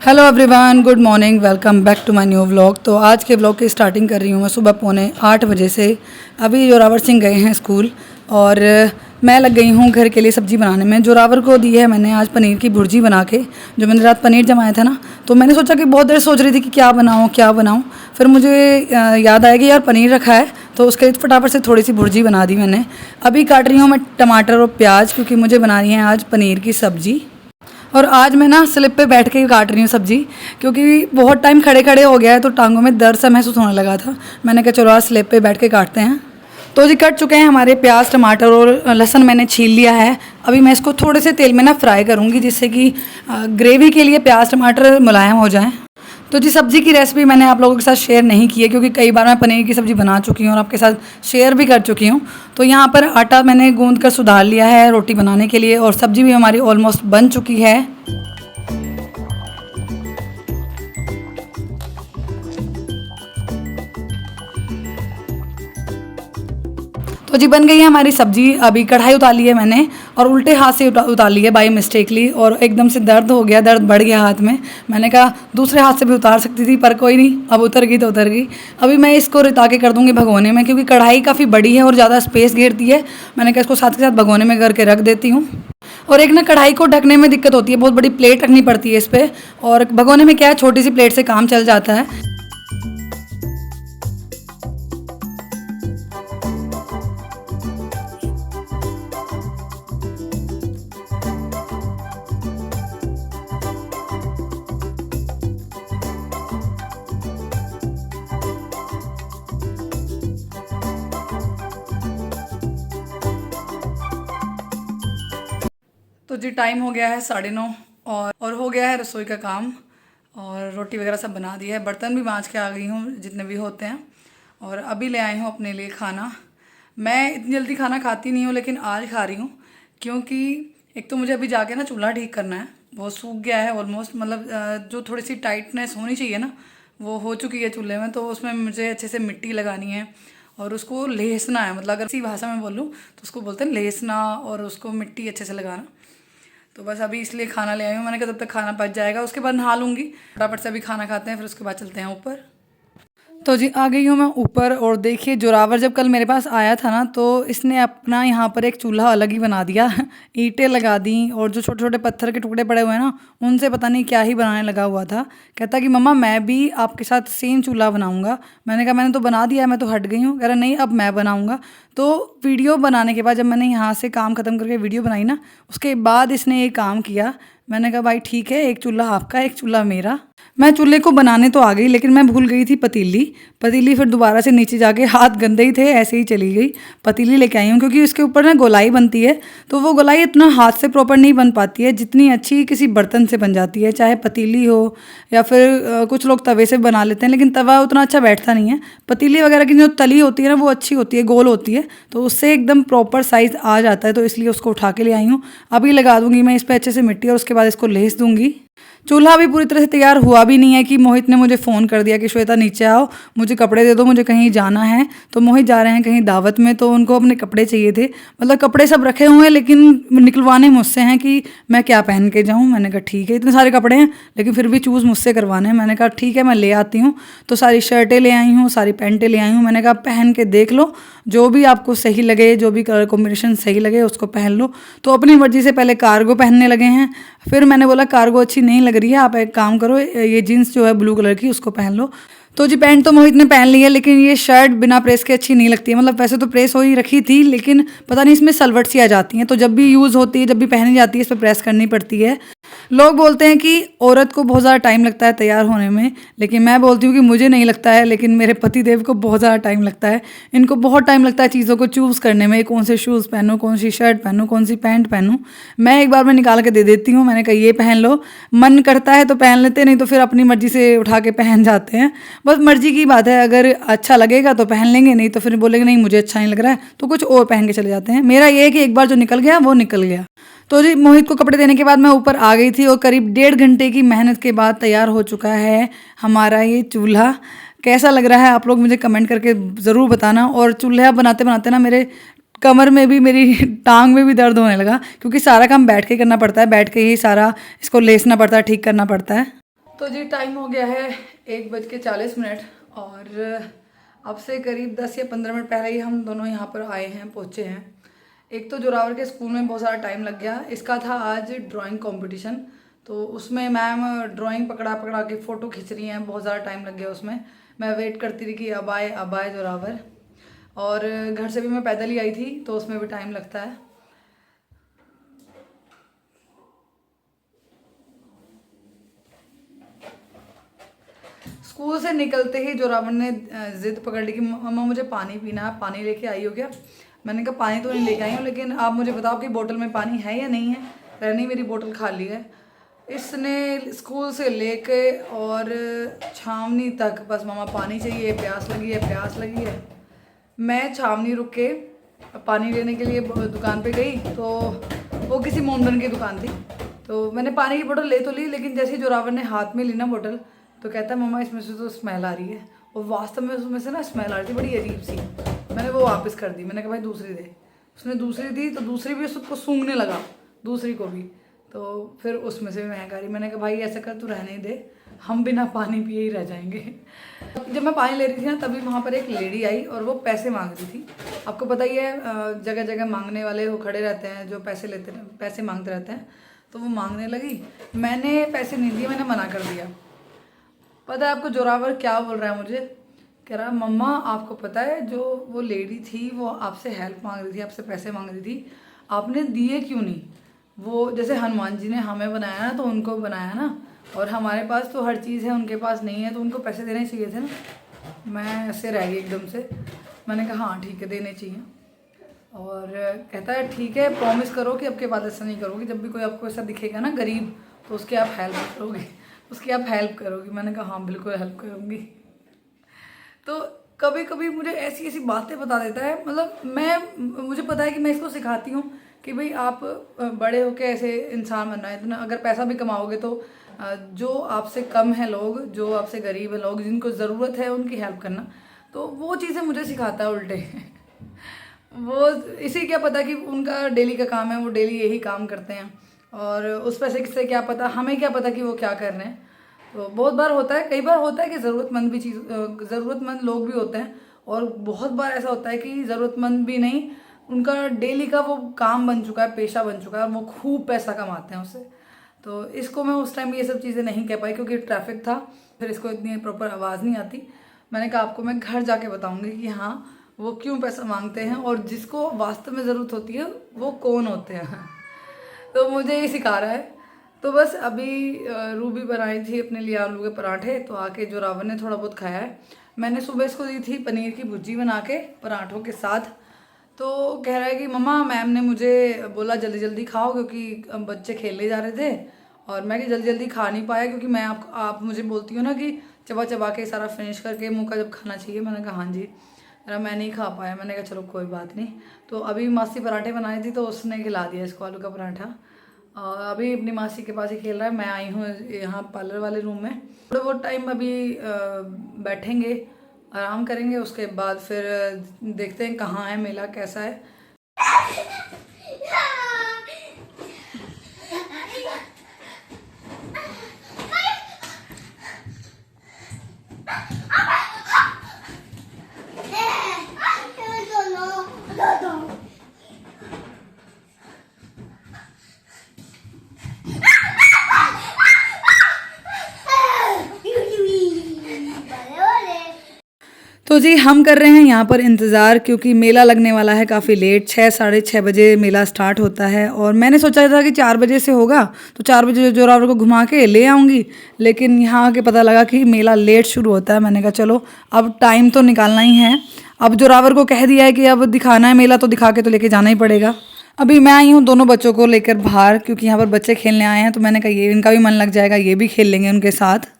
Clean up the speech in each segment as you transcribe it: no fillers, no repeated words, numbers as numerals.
Hello everyone, good morning, welcome back to my new vlog. तो आज के vlog की स्टार्टिंग कर रही हूँ मैं सुबह 7:45 बजे से। अभी जोरावर सिंह गए हैं स्कूल और मैं लग गई हूँ घर के लिए सब्ज़ी बनाने में। जोरावर को दी है मैंने आज पनीर की भुर्जी बना के, जो मैंने रात पनीर जमाया था ना, तो मैंने सोचा कि बहुत देर सोच रही थी कि क्या बनाऊँ। फिर मुझे याद आया कि यार पनीर रखा है, तो उसके फटाफट से थोड़ी सी भुर्जी बना दी मैंने। अभी काट रही हूँ मैं टमाटर और प्याज, क्योंकि मुझे बनानी है आज पनीर की सब्ज़ी। और आज मैं ना स्लिप पे बैठ के काट रही हूँ सब्ज़ी, क्योंकि बहुत टाइम खड़े खड़े हो गया है तो टांगों में दर्द सा महसूस होने लगा था। मैंने कहा चलो आज स्लिप पे बैठ के काटते हैं। तो जी कट चुके हैं हमारे प्याज, टमाटर और लहसुन मैंने छील लिया है। अभी मैं इसको थोड़े से तेल में ना फ्राई करूँगी, जिससे कि ग्रेवी के लिए प्याज टमाटर मुलायम हो जाएँ। तो जी सब्ज़ी की रेसिपी मैंने आप लोगों के साथ शेयर नहीं की है, क्योंकि कई बार मैं पनीर की सब्ज़ी बना चुकी हूँ और आपके साथ शेयर भी कर चुकी हूँ। तो यहाँ पर आटा मैंने गूंद कर सुधार लिया है रोटी बनाने के लिए, और सब्ज़ी भी हमारी ऑलमोस्ट बन चुकी है। तो जी बन गई है हमारी सब्ज़ी। अभी कढ़ाई उतार ली है मैंने और उल्टे हाथ से उतार ली है बाई मिस्टेकली, और एकदम से दर्द हो गया, दर्द बढ़ गया हाथ में। मैंने कहा दूसरे हाथ से भी उतार सकती थी, पर कोई नहीं, अब उतर गई तो उतर गई। अभी मैं इसको रिता के कर दूँगी भगोने में, क्योंकि कढ़ाई काफ़ी बड़ी है और ज़्यादा स्पेस घेरती है। मैंने कहा इसको साथ के साथ भगोने में करके रख देती हूँ। और एक ना कढ़ाई को ढकने में दिक्कत होती है, बहुत बड़ी प्लेट रखनी पड़ती है इस पर, और भगोने में क्या है छोटी सी प्लेट से काम चल जाता है। तो जी टाइम हो गया है 9:30 और हो गया है रसोई का काम, और रोटी वगैरह सब बना दी है, बर्तन भी मांज के आ गई हूँ जितने भी होते हैं। और अभी ले आई हूँ अपने लिए खाना। मैं इतनी जल्दी खाना खाती नहीं हूँ, लेकिन आज खा रही हूँ, क्योंकि एक तो मुझे अभी जाके ना चूल्हा ठीक करना है। बहुत सूख गया है ऑलमोस्ट, मतलब जो थोड़ी सी टाइटनेस होनी चाहिए ना, वो हो चुकी है चूल्हे में। तो उसमें मुझे अच्छे से मिट्टी लगानी है और उसको लेसना है, मतलब अगर इसी भाषा में बोलूँ तो उसको बोलते हैं लेसना, और उसको मिट्टी अच्छे से लगाना। तो बस अभी इसलिए खाना ले आई हूँ। मैंने कहा तब तक खाना पच जाएगा, उसके बाद नहा लूँगी। फटाफट से अभी खाना खाते हैं, फिर उसके बाद चलते हैं ऊपर। तो जी आ गई हूँ मैं ऊपर, और देखिए जोरावर जब कल मेरे पास आया था ना, तो इसने अपना यहाँ पर एक चूल्हा अलग ही बना दिया। ईंटें लगा दी, और जो छोटे छोटे पत्थर के टुकड़े पड़े हुए हैं ना, उनसे पता नहीं क्या ही बनाने लगा हुआ था। कहता कि मम्मा मैं भी आपके साथ सेम चूल्हा बनाऊंगा। मैंने कहा मैंने तो बना दिया है, मैं तो हट गई हूँ। कह रहा नहीं अब मैं बनाऊंगा। तो वीडियो बनाने के बाद, जब मैंने यहाँ से काम ख़त्म करके वीडियो बनाई ना, उसके बाद इसने ये काम किया। मैंने कहा भाई ठीक है, एक चूल्हा आपका एक चूल्हा मेरा। मैं चूल्हे को बनाने तो आ गई, लेकिन मैं भूल गई थी पतीली। फिर दोबारा से नीचे जाके, हाथ गंदे ही थे, ऐसे ही चली गई। पतीली लेके आई हूँ, क्योंकि उसके ऊपर ना गोलाई बनती है, तो वो गोलाई इतना हाथ से प्रॉपर नहीं बन पाती है जितनी अच्छी किसी बर्तन से बन जाती है, चाहे पतीली हो या फिर कुछ लोग तवे से बना लेते हैं, लेकिन तवा उतना अच्छा बैठता नहीं है। पतीली वगैरह की जो तली होती है ना, वो अच्छी होती है, गोल होती है, तो उससे एकदम प्रॉपर साइज़ आ जाता है। तो इसलिए उसको उठा के ले आई हूँ। अभी लगा दूँगी मैं इस पर अच्छे से मिट्टी, और उसके बाद इसको लेस दूँगी। चूल्हा अभी पूरी तरह से तैयार हुआ भी नहीं है कि मोहित ने मुझे फ़ोन कर दिया कि श्वेता नीचे आओ, मुझे कपड़े दे दो, मुझे कहीं जाना है। तो मोहित जा रहे हैं कहीं दावत में, तो उनको अपने कपड़े चाहिए थे। मतलब कपड़े सब रखे हुए हैं, लेकिन निकलवाने मुझसे हैं कि मैं क्या पहन के जाऊँ। मैंने कहा ठीक है, इतने सारे कपड़े हैं लेकिन फिर भी चूज़ मुझसे करवाने हैं। मैंने कहा ठीक है मैं ले आती हूँ। तो सारी शर्टें ले आई हूँ, सारी पैंटें ले आई हूँ। मैंने कहा पहन के देख लो, जो भी आपको सही लगे, जो भी कलर कॉम्बिनेशन सही लगे उसको पहन लो। तो अपनी मर्जी से पहले कार्गो पहनने लगे हैं, फिर मैंने बोला कार्गो अच्छी नहीं लग रही है, आप एक काम करो, ये जीन्स जो है ब्लू कलर की उसको पहन लो। तो जी पैंट तो मोहित ने पहन ली है, लेकिन ये शर्ट बिना प्रेस के अच्छी नहीं लगती है। मतलब वैसे तो प्रेस हो ही रखी थी, लेकिन पता नहीं इसमें सलवट सी आ जाती हैं, तो जब भी यूज़ होती है, जब भी पहनी जाती है, इस पर प्रेस करनी पड़ती है। लोग बोलते हैं कि औरत को बहुत ज़्यादा टाइम लगता है तैयार होने में, लेकिन मैं बोलती हूँ कि मुझे नहीं लगता है, लेकिन मेरे पति देव को बहुत ज़्यादा टाइम लगता है। इनको बहुत टाइम लगता है चीज़ों को चूज़ करने में, कौन से शूज़ पहनूँ, कौन सी शर्ट पहनूँ, कौन सी पैंट पहनूँ। मैं एक बार में निकाल के दे देती हूँ, मैंने कहा ये पहन लो, मन करता है तो पहन लेते, नहीं तो फिर अपनी मर्ज़ी से उठा के पहन जाते हैं। बस मर्ज़ी की बात है, अगर अच्छा लगेगा तो पहन लेंगे, नहीं तो फिर बोलेंगे नहीं मुझे अच्छा नहीं लग रहा है, तो कुछ और पहन के चले जाते हैं। मेरा ये है कि एक बार जो निकल गया वो निकल गया। तो जी मोहित को कपड़े देने के बाद मैं ऊपर आ गई थी और करीब 1.5 घंटे की मेहनत के बाद तैयार हो चुका है हमारा ये चूल्हा। कैसा लग रहा है आप लोग मुझे कमेंट करके ज़रूर बताना। और चूल्हा बनाते बनाते ना मेरे कमर में भी, मेरी टांग में भी दर्द होने लगा, क्योंकि सारा काम बैठ के ही करना पड़ता है, बैठ के ही सारा इसको लेसना पड़ता है, ठीक करना पड़ता है। तो जी टाइम हो गया है 1:40 और अब से करीब 10 या 15 मिनट पहले ही हम दोनों यहाँ पर आए हैं, पहुँचे हैं। एक तो जोरावर के स्कूल में बहुत सारा टाइम लग गया, इसका था आज ड्राइंग कंपटीशन, तो उसमें मैम ड्राइंग पकड़ा पकड़ा के फ़ोटो खींच रही हैं, बहुत ज़्यादा टाइम लग गया उसमें। मैं वेट करती रही कि अब आए जोरावर। और घर से भी मैं पैदल ही आई थी, तो उसमें भी टाइम लगता है। स्कूल से निकलते ही जोरावर ने ज़िद पकड़ ली कि मम्मा मुझे पानी पीना है, पानी लेके आई हो क्या। मैंने कहा पानी तो नहीं लेके आई हूँ, लेकिन आप मुझे बताओ कि बोतल में पानी है या नहीं है। नहीं मेरी बोतल खाली है। इसने स्कूल से लेके और छावनी तक बस मम्मा पानी चाहिए, प्यास लगी है, प्यास लगी है। मैं छावनी रुक के पानी लेने के लिए दुकान पे गई, तो वो किसी मोमडन की दुकान थी, तो मैंने पानी की बोतल ले तो ली, लेकिन जैसे ही जोरावर ने हाथ में ली ना बोतल, तो कहता है मम्मा इसमें से तो स्मेल आ रही है। और वास्तव में उसमें से ना स्मेल आ रही थी बड़ी अजीब सी। मैंने वो वापस कर दी, मैंने कहा भाई दूसरी दे। उसने दूसरी दी, तो दूसरी भी उसको सूंघने लगा, दूसरी को भी। तो फिर उसमें से भी महक आ रही। मैंने कहा भाई ऐसा कर, तू रहने ही दे, हम बिना पानी पिए ही रह जाएंगे। जब मैं पानी ले रही थी ना, तभी वहाँ पर एक लेडी आई और वो पैसे मांग रही थी। आपको पता ही है जगह जगह मांगने वाले वो खड़े रहते हैं, जो पैसे मांगते रहते हैं। तो वो मांगने लगी, मैंने पैसे नहीं दिए, मैंने मना कर दिया। पता है आपको जोरावर क्या बोल रहा है मुझे, कह रहा मम्मा आपको पता है जो वो लेडी थी वो आपसे हेल्प मांग रही थी, आपसे पैसे मांग रही थी, आपने दिए क्यों नहीं। वो जैसे हनुमान जी ने हमें बनाया ना, तो उनको बनाया ना, और हमारे पास तो हर चीज़ है, उनके पास नहीं है, तो उनको पैसे देने चाहिए थे ना। मैं ऐसे रह गई एकदम से। मैंने कहा हाँ ठीक है देने चाहिए। और कहता है ठीक है प्रॉमिस करो कि अब के बाद ऐसा नहीं करोगे, जब भी कोई आपको ऐसा दिखेगा ना गरीब, तो उसके आप हेल्प करोगे, उसकी आप हेल्प करोगी। मैंने कहा हाँ बिल्कुल हेल्प करूँगी। तो कभी कभी मुझे ऐसी ऐसी बातें बता देता है, मतलब मुझे पता है कि मैं इसको सिखाती हूँ कि भाई आप बड़े होके ऐसे इंसान बनना है। इतना अगर पैसा भी कमाओगे तो जो आपसे कम है लोग, जो आपसे गरीब है लोग, जिनको ज़रूरत है उनकी हेल्प करना, तो वो चीज़ें मुझे सिखाता है उल्टे। वो इसी क्या पता कि उनका डेली का काम है, वो डेली यही काम करते हैं, और उस पैसे से क्या पता, हमें क्या पता कि वो क्या कर रहे हैं। तो बहुत बार होता है, कई बार होता है कि ज़रूरतमंद लोग भी होते हैं, और बहुत बार ऐसा होता है कि ज़रूरतमंद भी नहीं, उनका डेली का वो काम बन चुका है, पेशा बन चुका है, और वो खूब पैसा कमाते हैं उससे। तो इसको मैं उस टाइम ये सब चीज़ें नहीं कह पाई, क्योंकि ट्रैफिक था, फिर इसको इतनी प्रॉपर आवाज़ नहीं आती। मैंने कहा आपको मैं घर जाके बताऊंगी कि हाँ वो क्यों पैसा मांगते हैं, और जिसको वास्तव में ज़रूरत होती है वो कौन होते हैं। तो मुझे ये सिखा रहा है। तो बस अभी रूबी बनाई थी अपने लिए आलू के पराठे, तो आके जोरावर ने थोड़ा बहुत खाया है। मैंने सुबह इसको दी थी पनीर की भुर्जी बना के पराठों के साथ। तो कह रहा है कि मम्मा मैम ने मुझे बोला जल्दी जल्दी खाओ, क्योंकि बच्चे खेलने जा रहे थे, और मैं कि जल्दी जल्दी खा नहीं पाया, क्योंकि मैं आप मुझे बोलती हो ना कि चबा चबा के सारा फिनिश करके मुँह का जब खाना चाहिए। मैंने कहा हाँ जी। अरे मैं नहीं खा पाया। मैंने कहा चलो कोई बात नहीं। तो अभी मासी पराठे बनाई थी, तो उसने खिला दिया इसको आलू का पराठा। और अभी अपनी मासी के पास ही खेल रहा है। मैं आई हूँ यहाँ पार्लर वाले रूम में। थोड़ा बहुत टाइम अभी बैठेंगे, आराम करेंगे, उसके बाद फिर देखते हैं कहाँ है मेला, कैसा है। तो तो जी हम कर रहे हैं यहाँ पर इंतज़ार, क्योंकि मेला लगने वाला है काफ़ी लेट, 6 साढ़े 6 बजे मेला स्टार्ट होता है। और मैंने सोचा था कि 4 बजे से होगा, तो 4 बजे जोरावर को घुमा के ले आऊँगी, लेकिन यहाँ आके पता लगा कि मेला लेट शुरू होता है। मैंने कहा चलो अब टाइम तो निकालना ही है, अब जोरावर को कह दिया है कि अब दिखाना है मेला तो दिखा के तो लेके जाना ही पड़ेगा। अभी मैं आई हूँ दोनों बच्चों को लेकर बाहर, क्योंकि यहाँ पर बच्चे खेलने आए हैं, तो मैंने कहा ये इनका भी मन लग जाएगा, ये भी खेल लेंगे उनके साथ।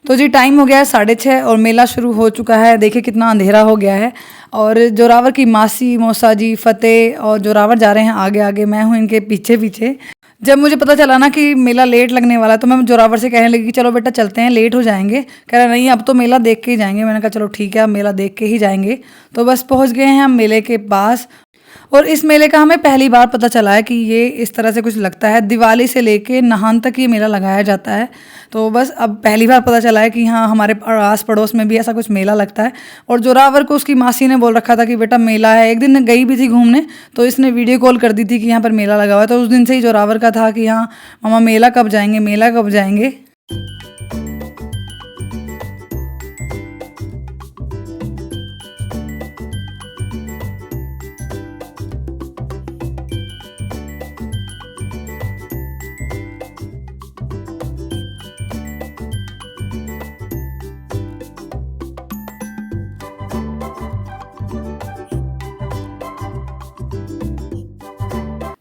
तो जी टाइम हो गया है 6:30 और मेला शुरू हो चुका है। देखिए कितना अंधेरा हो गया है। और जोरावर की मासी, मौसा जी, फतेह और जोरावर जा रहे हैं आगे आगे, मैं हूँ इनके पीछे पीछे। जब मुझे पता चला ना कि मेला लेट लगने वाला है, तो मैं जोरावर से कहने लगी कि चलो बेटा चलते हैं, लेट हो जाएंगे। कह रहा नहीं अब तो मेला देख के ही जाएंगे। मैंने कहा चलो ठीक है, अब मेला देख के ही जाएंगे। तो बस पहुँच गए हैं हम मेले के पास। और इस मेले का हमें पहली बार पता चला है कि ये इस तरह से कुछ लगता है। दिवाली से लेके नहान तक ये मेला लगाया जाता है। तो बस अब पहली बार पता चला है कि हाँ हमारे आस पड़ोस में भी ऐसा कुछ मेला लगता है। और जोरावर को उसकी मासी ने बोल रखा था कि बेटा मेला है। एक दिन गई भी थी घूमने, तो इसने वीडियो कॉल कर दी थी कि यहाँ पर मेला लगा हुआ है। तो उस दिन से ही जोरावर का था कि हाँ मामा मेला कब जाएंगे, मेला कब जाएंगे।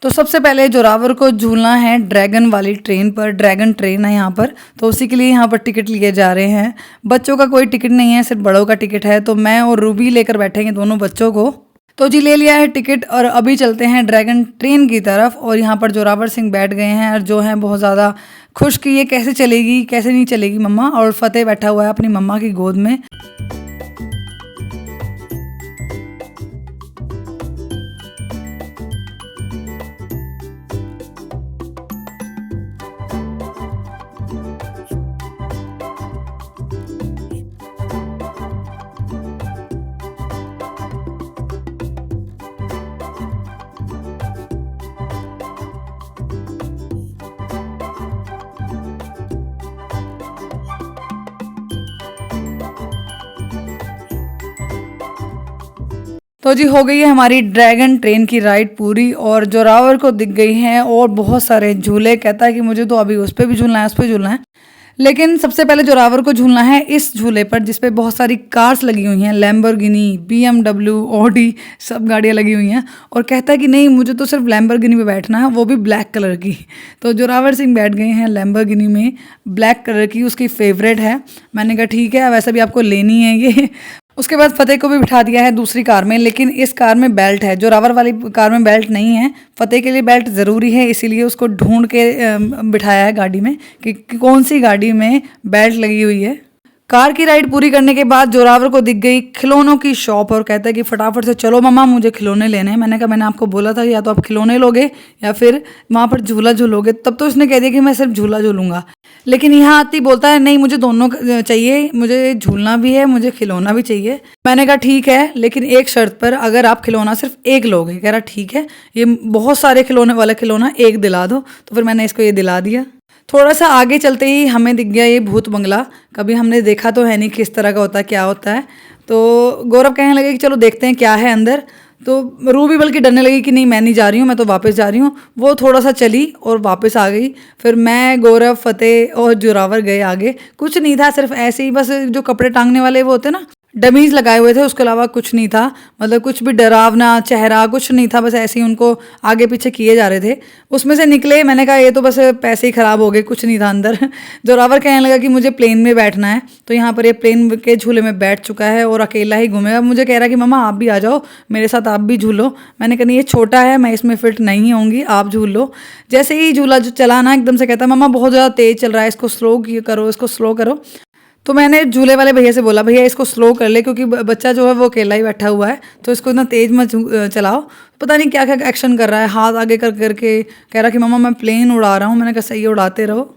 तो सबसे पहले जोरावर को झूलना है ड्रैगन वाली ट्रेन पर। ड्रैगन ट्रेन है यहाँ पर, तो उसी के लिए यहाँ पर टिकट लिए जा रहे हैं। बच्चों का कोई टिकट नहीं है, सिर्फ बड़ों का टिकट है। तो मैं और रूबी लेकर बैठेंगे दोनों बच्चों को। तो जी ले लिया है टिकट और अभी चलते हैं ड्रैगन ट्रेन की तरफ। और यहाँ पर जोरावर सिंह बैठ गए हैं और जो हैं बहुत ज़्यादा खुश कि ये कैसे चलेगी कैसे नहीं चलेगी मम्मा। और फतेह बैठा हुआ है अपनी मम्मा की गोद में। तो जी हो गई है हमारी ड्रैगन ट्रेन की राइड पूरी। और जोरावर को दिख गई हैं और बहुत सारे झूले। कहता है कि मुझे तो अभी उस पर भी झूलना है, उस पर झूलना है। लेकिन सबसे पहले जोरावर को झूलना है इस झूले पर, जिस पे बहुत सारी कार्स लगी हुई हैं, लैम्बोर्गिनी, BMW, ऑडी, सब गाड़ियाँ लगी हुई हैं। और कहता है कि नहीं मुझे तो सिर्फ लैम्बोर्गिनी पे बैठना है, वो भी ब्लैक कलर की। तो जोरावर सिंह बैठ गए हैं लैम्बोर्गिनी में, ब्लैक कलर की, उसकी फेवरेट है। मैंने कहा ठीक है, वैसे भी आपको लेनी है ये। उसके बाद फतेह को भी बिठा दिया है दूसरी कार में, लेकिन इस कार में बेल्ट है, जोरावर वाली कार में बेल्ट नहीं है। फतेह के लिए बेल्ट ज़रूरी है, इसीलिए उसको ढूंढ के बिठाया है गाड़ी में कि कौन सी गाड़ी में बेल्ट लगी हुई है। कार की राइड पूरी करने के बाद जोरावर को दिख गई खिलौनों की शॉप और कहता है कि फटाफट से चलो मम्मा मुझे खिलौने लेने हैं। मैंने कहा मैंने आपको बोला था या तो आप खिलौने लोगे या फिर वहाँ पर झूला झूलोगे। तब तो उसने कह दिया कि मैं सिर्फ झूला झूलूंगा, लेकिन यहाँ आती बोलता है नहीं मुझे दोनों चाहिए, मुझे झूलना भी है, मुझे खिलौना भी चाहिए। मैंने कहा ठीक है, लेकिन एक शर्त पर, अगर आप खिलौना सिर्फ एक लोगे। कह रहा ठीक है, ये बहुत सारे खिलौने वाला खिलौना एक दिला दो। तो फिर मैंने इसको ये दिला दिया। थोड़ा सा आगे चलते ही हमें दिख गया ये भूत बंगला। कभी हमने देखा तो है नहीं किस तरह का होता है, क्या होता है। तो गौरव कहने लगे कि चलो देखते हैं क्या है अंदर। तो रूबी बल्कि डरने लगी कि नहीं मैं नहीं जा रही हूँ, मैं तो वापस जा रही हूँ। वो थोड़ा सा चली और वापस आ गई। फिर मैं, गौरव, फतेह और जोरावर गए आगे। कुछ नहीं था, सिर्फ ऐसे ही बस जो कपड़े टांगने वाले वो होते ना, डमीज लगाए हुए थे, उसके अलावा कुछ नहीं था। मतलब कुछ भी डरावना चेहरा कुछ नहीं था, बस ऐसे ही उनको आगे पीछे किए जा रहे थे। उसमें से निकले, मैंने कहा ये तो बस पैसे ही ख़राब हो गए, कुछ नहीं था अंदर। जोरावर कहने लगा कि मुझे प्लेन में बैठना है। तो यहाँ पर ये प्लेन के झूले में बैठ चुका है और अकेला ही घूमेगा। मुझे कह रहा है कि मम्मा आप भी आ जाओ मेरे साथ, आप भी झूलो। मैंने कहा नहीं ये छोटा है, मैं इसमें फिट नहीं होंगी, आप झूल लो। जैसे ही झूला जो चला ना, एकदम से कहता है मम्मा बहुत ज़्यादा तेज़ चल रहा है, इसको स्लो करो, इसको स्लो करो। तो मैंने झूले वाले भैया से बोला भैया इसको स्लो कर ले, क्योंकि बच्चा जो है वो अकेला ही बैठा हुआ है, तो इसको इतना तेज़ मत चलाओ। पता नहीं क्या क्या एक्शन कर रहा है, हाथ आगे कर करके कह रहा कि मम्मा मैं प्लेन उड़ा रहा हूँ। मैंने कहा सही है, उड़ाते रहो।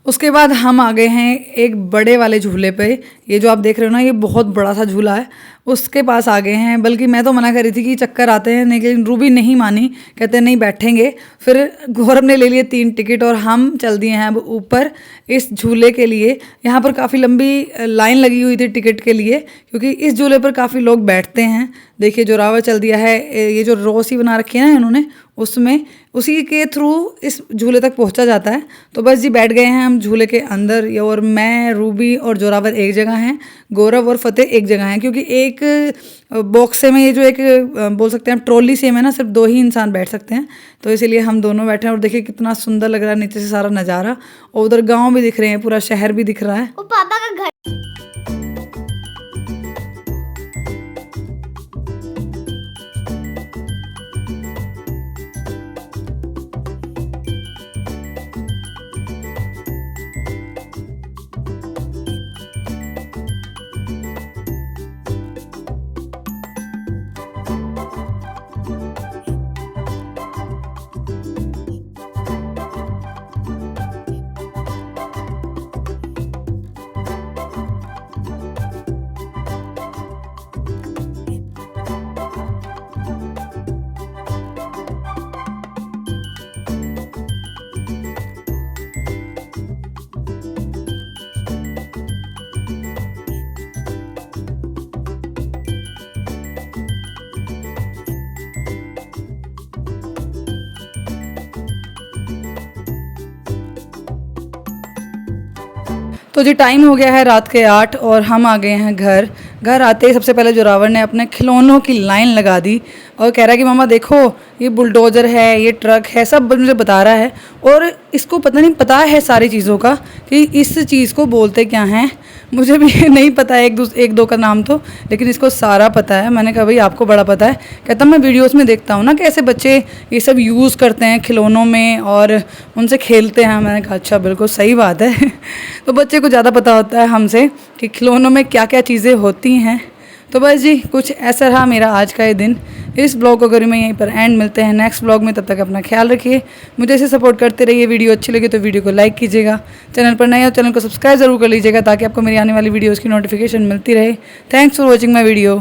उसके बाद हम आ गए हैं एक बड़े वाले झूले पे। ये जो आप देख रहे हो ना, ये बहुत बड़ा सा झूला है, उसके पास आ गए हैं। बल्कि मैं तो मना कर रही थी कि चक्कर आते हैं, लेकिन रूबी नहीं मानी, कहते नहीं बैठेंगे। फिर गौरव ने ले लिए 3 टिकट और हम चल दिए हैं अब ऊपर इस झूले के लिए। यहाँ पर काफ़ी लंबी लाइन लगी हुई थी टिकट के लिए, क्योंकि इस झूले पर काफ़ी लोग बैठते हैं। देखिए जोरावर चल दिया है, ये जो रॉसी बना रखी है ना इन्होंने, उसमें उसी के थ्रू इस झूले तक पहुंचा जाता है। तो बस जी बैठ गए हैं हम झूले के अंदर, और मैं, रूबी और जोरावर एक जगह हैं, गौरव और फतेह एक जगह हैं, क्योंकि एक बॉक्स में ये जो एक बोल सकते हैं ट्रॉली सेम है ना, सिर्फ 2 ही इंसान बैठ सकते हैं, तो इसीलिए हम दोनों बैठे हैं। और देखिए कितना सुंदर लग रहा है नीचे से सारा नज़ारा, और उधर गाँव भी दिख रहे हैं, पूरा शहर भी दिख रहा है। वो पापा का घर। तो जी टाइम हो गया है रात के 8 और हम आ गए हैं घर। घर आते ही सबसे पहले जोरावर ने अपने खिलौनों की लाइन लगा दी और कह रहा है कि मामा देखो ये बुलडोज़र है, ये ट्रक है, सब मुझे बता रहा है। और इसको पता नहीं पता है सारी चीज़ों का कि इस चीज़ को बोलते क्या हैं। मुझे भी नहीं पता है एक दो का नाम तो, लेकिन इसको सारा पता है। मैंने कहा भाई आपको बड़ा पता है। कहता मैं वीडियोस में देखता हूँ ना कैसे बच्चे ये सब यूज़ करते हैं खिलौनों में और उनसे खेलते हैं। मैंने कहा अच्छा बिल्कुल सही बात है। तो बच्चे को ज़्यादा पता होता है हमसे कि खिलौनों में क्या क्या चीज़ें होती हैं। तो बस जी कुछ ऐसा रहा मेरा आज का ये दिन। इस ब्लॉग को करूँ मैं यहीं पर एंड, मिलते हैं नेक्स्ट ब्लॉग में। तब तक अपना ख्याल रखिए, मुझे ऐसे सपोर्ट करते रहिए। वीडियो अच्छी लगी तो वीडियो को लाइक कीजिएगा, चैनल पर नए हो चैनल को सब्सक्राइब ज़रूर कर लीजिएगा ताकि आपको मेरी आने वाली वीडियोज़ की नोटिफिकेशन मिलती रहे। Thanks for watching my video.